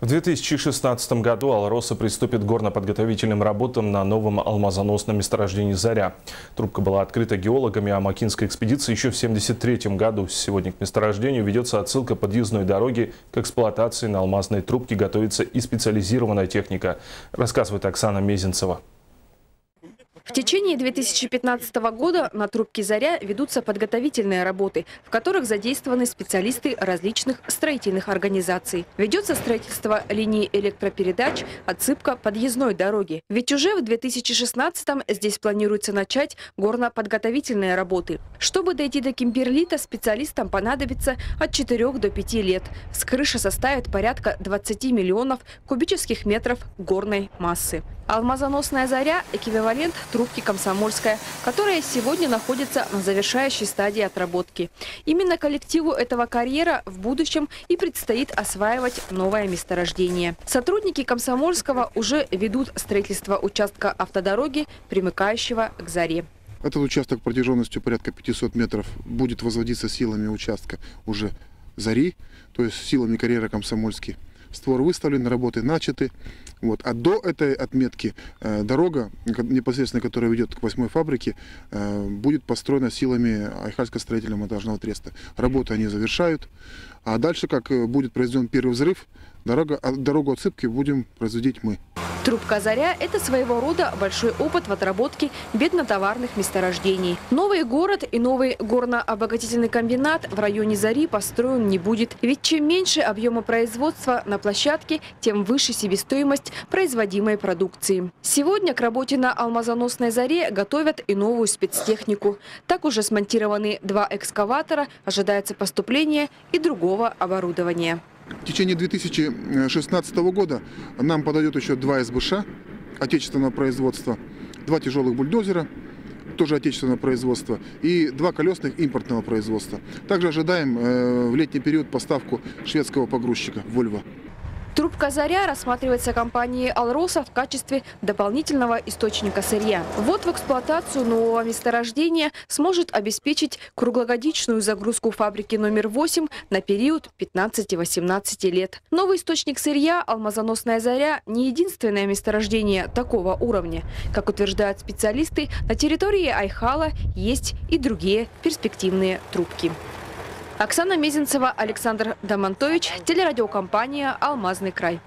В 2016 году «Алроса» приступит к горно-подготовительным работам на новом алмазоносном месторождении «Заря». Трубка была открыта геологами Амакинской экспедиции еще в 1973 году. Сегодня к месторождению ведется отсылка подъездной дороги. К эксплуатации на алмазной трубке готовится и специализированная техника, рассказывает Оксана Мезенцева. В течение 2015 года на трубке «Заря» ведутся подготовительные работы, в которых задействованы специалисты различных строительных организаций. Ведется строительство линий электропередач, отсыпка подъездной дороги. Ведь уже в 2016-м здесь планируется начать горно-подготовительные работы. Чтобы дойти до кимберлита, специалистам понадобится от 4 до 5 лет. С крыши составит порядка 20 миллионов кубических метров горной массы. Алмазоносная «Заря» – эквивалент трубки «Комсомольская», которая сегодня находится на завершающей стадии отработки. Именно коллективу этого карьера в будущем и предстоит осваивать новое месторождение. Сотрудники «Комсомольского» уже ведут строительство участка автодороги, примыкающего к «Заре». Этот участок протяженностью порядка 500 метров будет возводиться силами участка уже «Зари», то есть силами карьера «Комсомольский». Створ выставлен, работы начаты. А до этой отметки дорога, непосредственно которая ведет к 8-й фабрике, будет построена силами Айхальского строительно-монтажного треста. Работы они завершают. А дальше, как будет произведен первый взрыв, дорогу отсыпки будем производить мы. Трубка «Заря» – это своего рода большой опыт в отработке беднотоварных месторождений. Новый город и новый горно-обогатительный комбинат в районе «Зари» построен не будет. Ведь чем меньше объема производства на площадке, тем выше себестоимость производимой продукции. Сегодня к работе на алмазоносной «Заре» готовят и новую спецтехнику. Так уже смонтированы 2 экскаватора, ожидается поступление и другого оборудования. В течение 2016 года нам подойдет еще 2 СБШ отечественного производства, 2 тяжелых бульдозера, тоже отечественного производства, и 2 колесных импортного производства. Также ожидаем в летний период поставку шведского погрузчика «Вольво». Трубка «Заря» рассматривается компанией «Алроса» в качестве дополнительного источника сырья. Ввод в эксплуатацию нового месторождения сможет обеспечить круглогодичную загрузку фабрики номер 8 на период 15-18 лет. Новый источник сырья «Алмазоносная «Заря» не единственное месторождение такого уровня. Как утверждают специалисты, на территории Айхала есть и другие перспективные трубки. Оксана Мезенцева, Александр Домонтович, телерадиокомпания «Алмазный край».